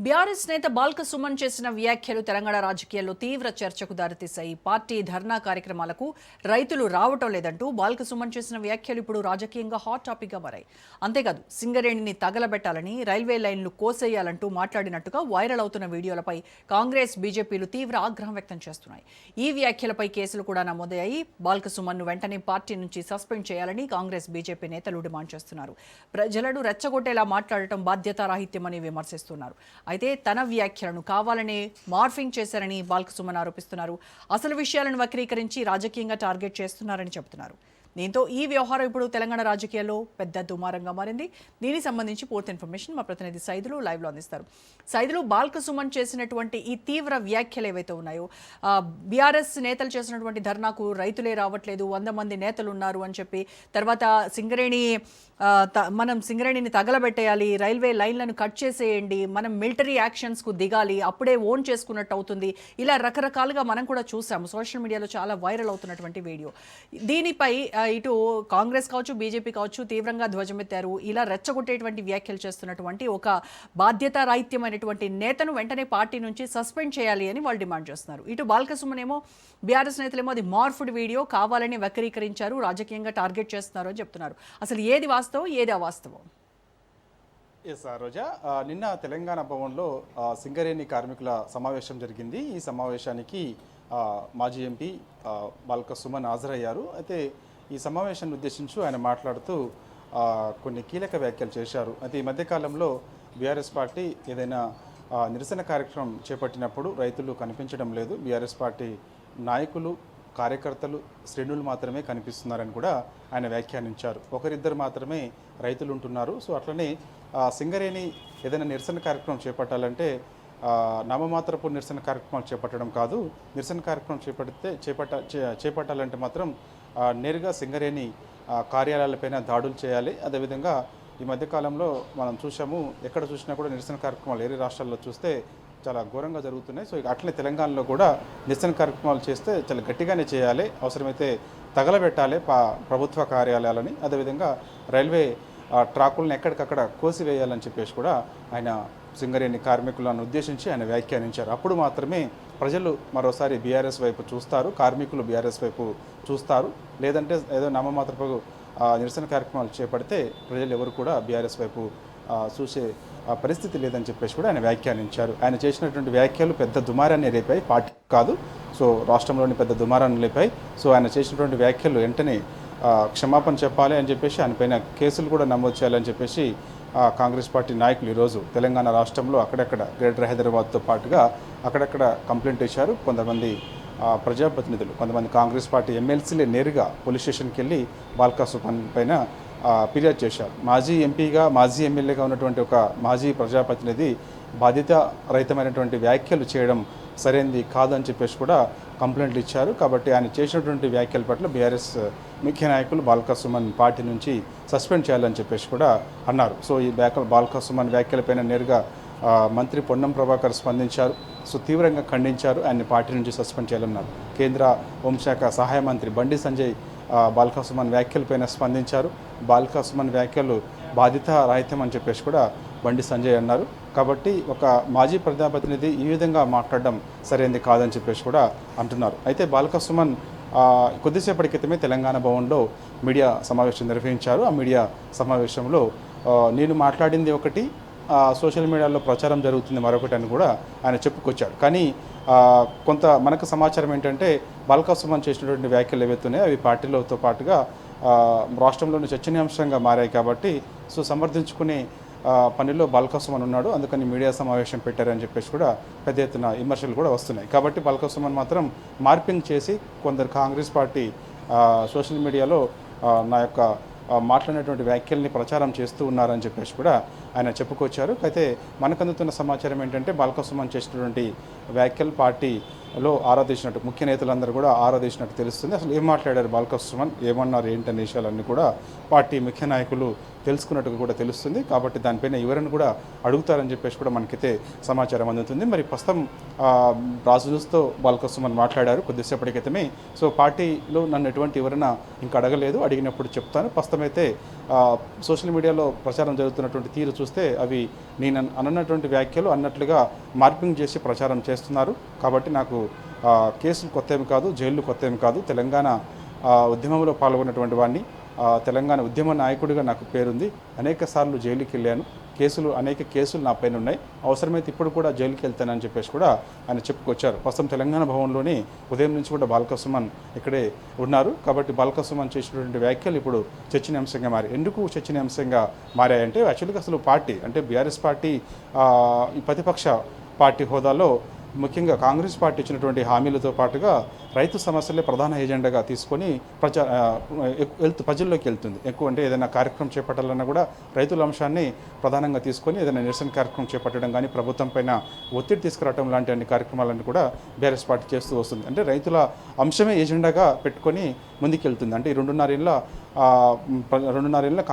BRS నేత బాల్క సుమన్ చేసిన వ్యాఖ్యలు తెలంగాణ రాజకీయాల్లో తీవ్ర చర్చకు దారితీశాయి. పార్టీ ధర్నా కార్యక్రమాలకు రైతులు రావటం లేదంటూ బాల్క సుమన్ చేసిన వ్యాఖ్యలు ఇప్పుడు రాజకీయంగా హాట్ టాపిక్ గా మారాయి. అంతేకాదు సింగరేణిని తగలబెట్టాలని, రైల్వే లైన్లు కోసేయాలంటూ మాట్లాడినట్టుగా వైరల్ అవుతున్న వీడియోలపై కాంగ్రెస్, బీజేపీలు తీవ్ర ఆగ్రహం వ్యక్తం చేస్తున్నాయి. ఈ వ్యాఖ్యలపై కేసులు కూడా నమోదయ్యాయి. బాల్క సుమన్ను వెంటనే పార్టీ నుంచి సస్పెండ్ చేయాలని కాంగ్రెస్, బీజేపీ నేతలు డిమాండ్ చేస్తున్నారు. ప్రజలను రెచ్చగొట్టేలా మాట్లాడటం బాధ్యతారాహిత్యమని విమర్శిస్తున్నారు. అయితే తన వ్యాఖ్యలను కావాలనే మార్ఫింగ్ చేశారని బాల్క సుమన్ ఆరోపిస్తున్నారు. అసలు విషయాలను వక్రీకరించి రాజకీయంగా టార్గెట్ చేస్తున్నారని చెబుతున్నారు. దీంతో ఈ వ్యవహారం ఇప్పుడు తెలంగాణ రాజకీయాల్లో పెద్ద దుమారంగా మారింది. దీనికి సంబంధించి పూర్తి ఇన్ఫర్మేషన్ మా ప్రతినిధి సైదులు లైవ్లో అందిస్తారు. సైదులు, బాల్క సుమన్ చేసినటువంటి ఈ తీవ్ర వ్యాఖ్యలు ఏవైతే ఉన్నాయో, బీఆర్ఎస్ నేతలు చేసినటువంటి ధర్నాకు రైతులే రావట్లేదు, 100 మంది నేతలు ఉన్నారు అని చెప్పి, తర్వాత మనం సింగరేణిని తగలబెట్టేయాలి, రైల్వే లైన్లను కట్ చేసేయండి, మనం మిలిటరీ యాక్షన్స్కు దిగాలి, అప్పుడే ఓన్ చేసుకున్నట్టు అవుతుంది, ఇలా రకరకాలుగా మనం కూడా చూసాము. సోషల్ మీడియాలో చాలా వైరల్ అవుతున్నటువంటి వీడియో. దీనిపై ఇటు కాంగ్రెస్ కావచ్చు, బీజేపీ కావచ్చు తీవ్రంగా ధ్వజమెత్తారు. ఇలా రెచ్చగొట్టేటువంటి వ్యాఖ్యలు చేస్తున్నటువంటి ఒక బాధ్యతారాహిత్యమైనటువంటి నేతను వెంటనే పార్టీ నుంచి సస్పెండ్ చేయాలి అని వాళ్ళు డిమాండ్ చేస్తున్నారు. ఇటు బాల్క సుమన్ ఏమో, బీఆర్ఎస్ నేతలేమో అది మార్ఫుడ్ వీడియో, కావాలని వక్రీకరించారు, రాజకీయంగా టార్గెట్ చేస్తున్నారు అని చెప్తున్నారు. అసలు ఏది వాస్తవం, ఏది అవాస్తవం? ఎస్ రోజా, నిన్న తెలంగాణ భవన్లో సింగరేణి కార్మికుల సమావేశం జరిగింది. ఈ సమావేశానికి మాజీ ఎంపీ బాల్క సుమన్ హాజరయ్యారు. అయితే ఈ సమావేశాన్ని ఉద్దేశించి ఆయన మాట్లాడుతూ కొన్ని కీలక వ్యాఖ్యలు చేశారు. అయితే ఈ మధ్యకాలంలో బీఆర్ఎస్ పార్టీ ఏదైనా నిరసన కార్యక్రమం చేపట్టినప్పుడు రైతులు కనిపించడం లేదు, బీఆర్ఎస్ పార్టీ నాయకులు, కార్యకర్తలు, శ్రేణులు మాత్రమే కనిపిస్తున్నారని కూడా ఆయన వ్యాఖ్యానించారు. ఒకరిద్దరు మాత్రమే రైతులు ఉంటున్నారు. సో అట్లనే సింగరేణి ఏదైనా నిరసన కార్యక్రమం చేపట్టాలంటే నామమాత్రపు నిరసన కార్యక్రమాలు చేపట్టడం కాదు, నిరసన కార్యక్రమం చేపట్టాలంటే మాత్రం నేరుగా సింగరేణి కార్యాలయాలపైన దాడులు చేయాలి. అదేవిధంగా ఈ మధ్యకాలంలో మనం చూసాము, ఎక్కడ చూసినా కూడా నిరసన కార్యక్రమాలు ఏరే రాష్ట్రాల్లో చూస్తే చాలా ఘోరంగా జరుగుతున్నాయి. సో అట్లనే తెలంగాణలో కూడా నిరసన కార్యక్రమాలు చేస్తే చాలా గట్టిగానే చేయాలి, అవసరమైతే తగలబెట్టాలి ప్రభుత్వ కార్యాలయాలని, అదేవిధంగా రైల్వే ట్రాకులను ఎక్కడికక్కడ కోసివేయాలని చెప్పేసి కూడా ఆయన సింగరేణి కార్మికులను ఉద్దేశించి ఆయన వ్యాఖ్యానించారు. అప్పుడు మాత్రమే ప్రజలు మరోసారి బీఆర్ఎస్ వైపు చూస్తారు, కార్మికులు బీఆర్ఎస్ వైపు చూస్తారు. లేదంటే ఏదో నామమాత్రపు నిరసన కార్యక్రమాలు చేపడితే ప్రజలు ఎవరు కూడా బీఆర్ఎస్ వైపు చూసే పరిస్థితి లేదని చెప్పేసి కూడా ఆయన వ్యాఖ్యానించారు. ఆయన చేసినటువంటి వ్యాఖ్యలు పెద్ద దుమారాన్ని రేపాయి, పార్టీ కాదు, సో రాష్ట్రంలోని పెద్ద దుమారాన్ని లేపాయి. సో ఆయన చేసినటువంటి వ్యాఖ్యలు వెంటనే క్షమాపణ చెప్పాలి అని చెప్పేసి, ఆయన పైన కేసులు కూడా నమోదు చేయాలని చెప్పేసి కాంగ్రెస్ పార్టీ నాయకులు ఈరోజు తెలంగాణ రాష్ట్రంలో అక్కడక్కడ గ్రేటర్ హైదరాబాద్తో పాటుగా అక్కడక్కడ కంప్లైంట్ ఇచ్చారు. కొంతమంది ప్రజాప్రతినిధులు, కొంతమంది కాంగ్రెస్ పార్టీ ఎమ్మెల్సీలే నేరుగా పోలీస్ స్టేషన్కి వెళ్ళి బాల్క సుమన్ పైన ఫిర్యాదు చేశారు. మాజీ ఎంపీగా, మాజీ ఎమ్మెల్యేగా ఉన్నటువంటి ఒక మాజీ ప్రజాప్రతినిధి బాధ్యత రహితమైనటువంటి వ్యాఖ్యలు చేయడం సరైనది కాదని చెప్పేసి కూడా కంప్లైంట్లు ఇచ్చారు. కాబట్టి ఆయన చేసినటువంటి వ్యాఖ్యల పట్ల బీఆర్ఎస్ ముఖ్య నాయకులు బాల్క సుమన్ పార్టీ నుంచి సస్పెండ్ చేయాలని చెప్పేసి కూడా అన్నారు. సో ఈ బాల్క సుమన్ వ్యాఖ్యలపైన నేరుగా మంత్రి పొన్నం ప్రభాకర్ స్పందించారు. సో తీవ్రంగా ఖండించారు, ఆయన్ని పార్టీ నుంచి సస్పెండ్ చేయాలన్నారు. కేంద్ర హోంశాఖ సహాయ మంత్రి బండి సంజయ్ బాల్క సుమన్ వ్యాఖ్యలపైన స్పందించారు. బాల్క సుమన్ వ్యాఖ్యలు బాధ్యత రాహిత్యం అని చెప్పేసి కూడా బండి సంజయ్ అన్నారు. కాబట్టి ఒక మాజీ ప్రజాప్రతినిధి ఈ విధంగా మాట్లాడడం సరైనది కాదని చెప్పేసి కూడా అంటున్నారు. అయితే బాల్క సుమన్ కొద్దిసేపటి క్రితమే తెలంగాణ భవన్లో మీడియా సమావేశం నిర్వహించారు. ఆ మీడియా సమావేశంలో నేను మాట్లాడింది ఒకటి, సోషల్ మీడియాలో ప్రచారం జరుగుతుంది మరొకటి అని కూడా ఆయన చెప్పుకొచ్చాడు. కానీ కొంత మనకు సమాచారం ఏంటంటే బాల్క సుమన్ చేసినటువంటి వ్యాఖ్యలు ఏవైతున్నాయో అవి పార్టీలతో పాటుగా రాష్ట్రంలోని చర్చనీయాంశంగా మారాయి. కాబట్టి సో సమర్థించుకునే పనిలో బాల్క సుమన్ ఉన్నాడు, అందుకని మీడియా సమావేశం పెట్టారని చెప్పేసి కూడా పెద్ద ఎత్తున విమర్శలు కూడా వస్తున్నాయి. కాబట్టి బాల్క సుమన్ మాత్రం మార్పింగ్ చేసి కొందరు కాంగ్రెస్ పార్టీ సోషల్ మీడియాలో నా యొక్క మాట్లాడినటువంటి వ్యాఖ్యల్ని ప్రచారం చేస్తూ ఉన్నారని చెప్పేసి కూడా ఆయన చెప్పుకొచ్చారు. అయితే మనకు అందుతున్న సమాచారం ఏంటంటే బాల్క సుమన్ చేసినటువంటి వ్యాఖ్యలు పార్టీలో ఆరాధించినట్టు, ముఖ్య నేతలందరూ కూడా ఆరాధించినట్టు తెలుస్తుంది. అసలు ఏం మాట్లాడారు బాల్క సుమన్, ఏమన్నారు ఏంటనే విషయాలన్నీ కూడా పార్టీ ముఖ్య నాయకులు తెలుసుకున్నట్టుగా కూడా తెలుస్తుంది. కాబట్టి దానిపైన ఎవరిని కూడా అడుగుతారని చెప్పేసి కూడా మనకైతే సమాచారం అందుతుంది. మరి ప్రస్తుతం రాజుతో బాల్క సుమన్ మాట్లాడారు కొద్దిసేపటి క్రితమే. సో పార్టీలో నన్ను ఎటువంటి ఎవరైనా ఇంకా అడగలేదు, అడిగినప్పుడు చెప్తాను. ప్రస్తుతం అయితే సోషల్ మీడియాలో ప్రచారం జరుగుతున్నటువంటి తీరు చూస్తే అవి నేను అన్నటువంటి వ్యాఖ్యలు అన్నట్లుగా మార్పింగ్ చేసి ప్రచారం చేస్తున్నారు. కాబట్టి నాకు కేసులు కొత్త ఏమి కాదు, జైళ్ళు కొత్త ఏమి కాదు. తెలంగాణ ఉద్యమంలో పాల్గొన్నటువంటి వాడిని, తెలంగాణ ఉద్యమ నాయకుడిగా నాకు పేరుంది. అనేక సార్లు జైలుకి వెళ్ళాను. అనేక కేసులు నా పైన ఉన్నాయి. అవసరమైతే ఇప్పుడు కూడా జైలుకి వెళ్తానని చెప్పేసి కూడా ఆయన చెప్పుకొచ్చారు. ప్రస్తుతం తెలంగాణ భవన్లోని ఉదయం నుంచి కూడా బాల్క సుమన్ ఇక్కడే ఉన్నారు. కాబట్టి బాల్క సుమన్ చేసినటువంటి వ్యాఖ్యలు ఇప్పుడు చర్చనీయాంశంగా ఎందుకు చర్చనీయాంశంగా మారాయంటే, యాక్చువల్గా అసలు పార్టీ అంటే బీఆర్ఎస్ పార్టీ ఈ ప్రతిపక్ష పార్టీ హోదాలో ముఖ్యంగా కాంగ్రెస్ పార్టీ ఇచ్చినటువంటి హామీలతో పాటుగా రైతు సమస్యలే ప్రధాన ఎజెండాగా తీసుకొని ప్రజల్లోకి వెళ్తుంది. ఎక్కువ అంటే ఏదైనా కార్యక్రమం చేపట్టాలన్నా కూడా రైతుల అంశాన్ని ప్రధానంగా తీసుకొని ఏదైనా నిరసన కార్యక్రమం చేపట్టడం కానీ, ప్రభుత్వం పైన ఒత్తిడి తీసుకురావడం లాంటి అన్ని కార్యక్రమాలన్నీ కూడా బీఆర్ఎస్ పార్టీ చేస్తూ వస్తుంది. అంటే రైతుల అంశమే ఎజెండాగా పెట్టుకొని ముందుకెళ్తుంది. అంటే ఈ రెండున్నరేళ్ల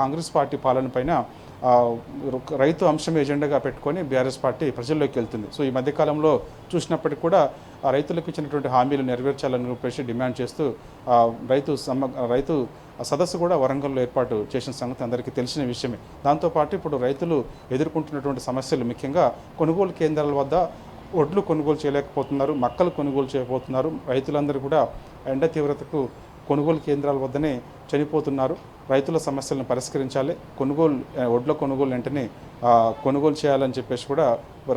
కాంగ్రెస్ పార్టీ పాలన పైన రైతు అంశం ఎజెండాగా పెట్టుకొని బీఆర్ఎస్ పార్టీ ప్రజల్లోకి వెళ్తుంది. సో ఈ మధ్యకాలంలో చూసినప్పటికీ కూడా రైతులకు ఇచ్చినటువంటి హామీలు నెరవేర్చాలని చెప్పేసి డిమాండ్ చేస్తూ రైతు సదస్సు కూడా వరంగల్లో ఏర్పాటు చేసిన సంగతి అందరికీ తెలిసిన విషయమే. దాంతోపాటు ఇప్పుడు రైతులు ఎదుర్కొంటున్నటువంటి సమస్యలు ముఖ్యంగా కొనుగోలు కేంద్రాల వద్ద ఒడ్లు కొనుగోలు చేయలేకపోతున్నారు, మక్కలు కొనుగోలు చేయకపోతున్నారు. రైతులందరూ కూడా ఎండ తీవ్రతకు కొనుగోలు కేంద్రాల వద్దనే చనిపోతున్నారు. రైతుల సమస్యలను పరిష్కరించాలి, ఒడ్ల కొనుగోలు వెంటనే కొనుగోలు చేయాలని చెప్పేసి కూడా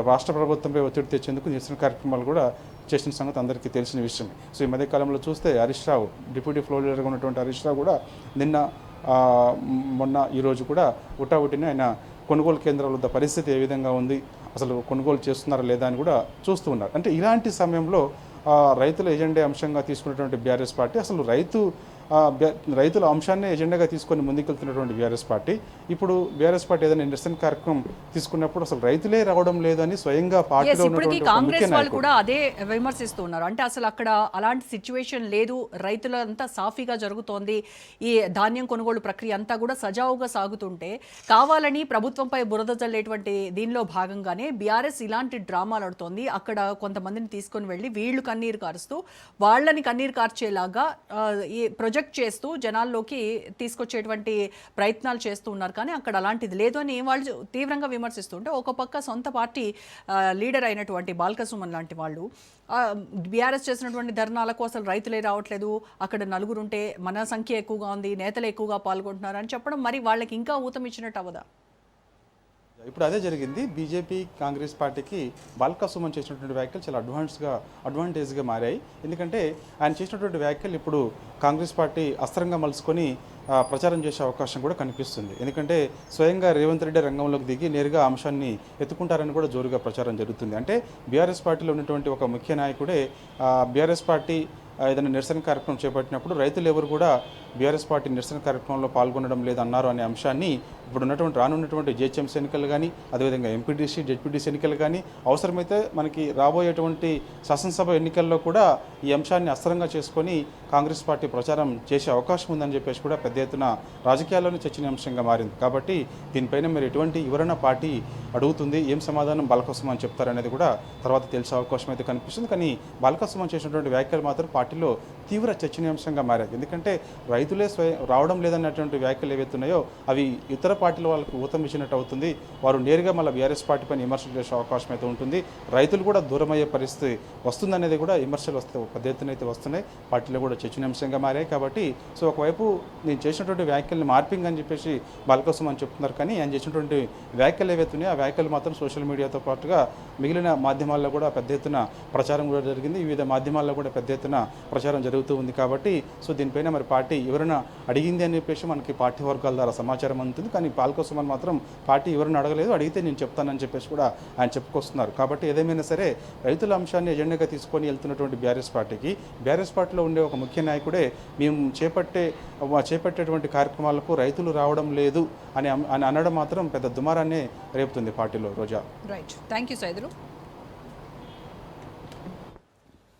రాష్ట్ర ప్రభుత్వంపై ఒత్తిడి తెచ్చేందుకు నిరసన కార్యక్రమాలు కూడా చేసిన సంగతి అందరికీ తెలిసిన విషయమే. సో ఈ మధ్యకాలంలో చూస్తే హరీష్ రావు, డిప్యూటీ ఫ్లోర్ లీడర్గా ఉన్నటువంటి హరీష్ రావు కూడా మొన్న ఈరోజు కూడా ఉటావుటిని ఆయన కొనుగోలు కేంద్రాల వద్ద పరిస్థితి ఏ విధంగా ఉంది, అసలు కొనుగోలు చేస్తున్నారా లేదా అని కూడా చూస్తూ ఉన్నారు. అంటే ఇలాంటి సమయంలో రైతుల ఎజెండా అంశంగా తీసుకున్నటువంటి బీఆర్ఎస్ పార్టీ అసలు రైతుల అంశాన్ని ఎజెండాగా తీసుకొని ముందుకెళ్తున్నటువంటి బీఆర్ఎస్ పార్టీ ఇప్పుడు బీఆర్ఎస్ పార్టీ ఏదైనా నిరసన కార్యక్రమం తీసుకున్నప్పుడు అసలు రైతులే రావడం లేదని స్వయంగా పార్టీలో ఉన్నటువంటి కాంగ్రెస్ వాళ్ళు కూడా అదే విమర్శిస్తూ ఉన్నారు. అంటే అసలు అక్కడ అలాంటి సిచ్యువేషన్ లేదు, రైతులంతా సాఫీగా జరుగుతోంది, ఈ ధాన్యం కొనుగోలు ప్రక్రియ అంతా కూడా సజావుగా సాగుతుంటే కావాలని ప్రభుత్వంపై బురద జల్లేటువంటి దీనిలో భాగంగానే బీఆర్ఎస్ ఇలాంటి డ్రామాలు ఆడుతోంది. అక్కడ కొంతమందిని తీసుకొని వెళ్ళి వీళ్ళు కన్నీరు కారుస్తూ వాళ్ళని కన్నీరు కార్చేలాగా ఈ ప్రొజెక్ట్ చేస్తూ జనాల్లోకి తీసుకొచ్చేటువంటి ప్రయత్నాలు చేస్తూ ఉన్నారు. కానీ అక్కడ అలాంటిది లేదు అని వాళ్ళు తీవ్రంగా విమర్శిస్తుంటే, ఒక పక్క సొంత పార్టీ లీడర్ అయినటువంటి బాల్క సుమన్ లాంటి వాళ్ళు బీఆర్ఎస్ చేసినటువంటి ధర్నాలకు అసలు రైతులే రావట్లేదు, అక్కడ నలుగురుంటే మన సంఖ్య ఎక్కువగా ఉంది, నేతలు ఎక్కువగా పాల్గొంటున్నారు అని చెప్పడం మరి వాళ్ళకి ఇంకా ఊతం ఇచ్చినట్టు అవదా? ఇప్పుడు అదే జరిగింది. బీజేపీ కాంగ్రెస్ పార్టీకి బాల్క సుమన్ చేసినటువంటి వ్యాఖ్యలు చాలా అడ్వాంటేజ్గా మారాయి. ఎందుకంటే ఆయన చేసినటువంటి వ్యాఖ్యలు ఇప్పుడు కాంగ్రెస్ పార్టీ అస్త్రంగా మలుచుకొని ప్రచారం చేసే అవకాశం కూడా కనిపిస్తుంది. ఎందుకంటే స్వయంగా రేవంత్ రెడ్డి రంగంలోకి దిగి నేరుగా అంశాన్ని ఎత్తుకుంటారని కూడా జోరుగా ప్రచారం జరుగుతుంది. అంటే బీఆర్ఎస్ పార్టీలో ఉన్నటువంటి ఒక ముఖ్య నాయకుడే బీఆర్ఎస్ పార్టీ ఏదైనా నిరసన కార్యక్రమం చేపట్టినప్పుడు రైతులు ఎవరు కూడా బీఆర్ఎస్ పార్టీ నిరసన కార్యక్రమంలో పాల్గొనడం లేదన్నారు అనే అంశాన్ని ఇప్పుడు రానున్నటువంటి జిహెచ్ఎంసీ ఎన్నికలు కానీ, అదేవిధంగా ఎంపీటీసీ, జెడ్పీటీసీ ఎన్నికలు కానీ, అవసరమైతే మనకి రాబోయేటువంటి శాసనసభ ఎన్నికల్లో కూడా ఈ అంశాన్ని అస్త్రంగా చేసుకొని కాంగ్రెస్ పార్టీ ప్రచారం చేసే అవకాశం ఉందని చెప్పేసి కూడా పెద్ద ఎత్తున రాజకీయాల్లోనే చర్చనీయాంశంగా మారింది. కాబట్టి దీనిపైన మీరు ఎటువంటి వివరణ పార్టీ అడుగుతుంది, ఏం సమాధానం బాల్క సుమన్ చెప్తారనేది కూడా తర్వాత తెలిసే అవకాశం అయితే కనిపిస్తుంది. కానీ బాల్క సుమన్ చేసినటువంటి వ్యాఖ్యలు మాత్రం పార్టీలో తీవ్ర చర్చనీయాంశంగా మారాయి. ఎందుకంటే రైతులే రావడం లేదన్నటువంటి వ్యాఖ్యలు ఏవైతున్నాయో అవి ఇతర పార్టీల వాళ్ళకు ఊతం ఇచ్చినట్టు అవుతుంది. వారు నేరుగా మళ్ళీ బీఆర్ఎస్ పార్టీ పైన విమర్శలు చేసే అవకాశం అయితే ఉంటుంది. రైతులు కూడా దూరమయ్యే పరిస్థితి వస్తుందనేది కూడా విమర్శలు పెద్ద ఎత్తున అయితే వస్తున్నాయి. పార్టీలో కూడా చర్చనీయాంశంగా మారాయి. కాబట్టి సో ఒకవైపు నేను చేసినటువంటి వ్యాఖ్యల్ని మార్పింగ్ అని చెప్పేసి బాల్క సుమన్ చెప్తున్నారు. కానీ ఆయన చేసినటువంటి వ్యాఖ్యలు ఏవైతున్నాయో ఆ వ్యాఖ్యలు మాత్రం సోషల్ మీడియాతో పాటుగా మిగిలిన మాధ్యమాల్లో కూడా పెద్ద ఎత్తున ప్రచారం కూడా జరిగింది. వివిధ మాధ్యమాల్లో కూడా పెద్ద ఎత్తున ప్రచారం జరుగుతూ ఉంది. కాబట్టి సో దీనిపైన మరి పార్టీ ఎవరైనా అడిగింది అని చెప్పేసి మనకి పార్టీ వర్గాల ద్వారా సమాచారం అందుతుంది. కానీ బాల్క సుమన్ మాత్రం పార్టీ ఎవరిని అడగలేదు, అడిగితే నేను చెప్తానని చెప్పేసి కూడా ఆయన చెప్పుకొస్తున్నారు. కాబట్టి ఏదేమైనా సరే రైతుల అంశాన్ని ఎజెండాగా తీసుకొని వెళ్తున్నటువంటి బీఆర్ఎస్ పార్టీలో ఉండే ఒక ముఖ్య నాయకుడే మేము చేపట్టేటువంటి కార్యక్రమాలకు రైతులు రావడం లేదు అని అనడం మాత్రం పెద్ద దుమారాన్ని రేపుతుంది పార్టీలో. Roja. Right, thank you Saidulu.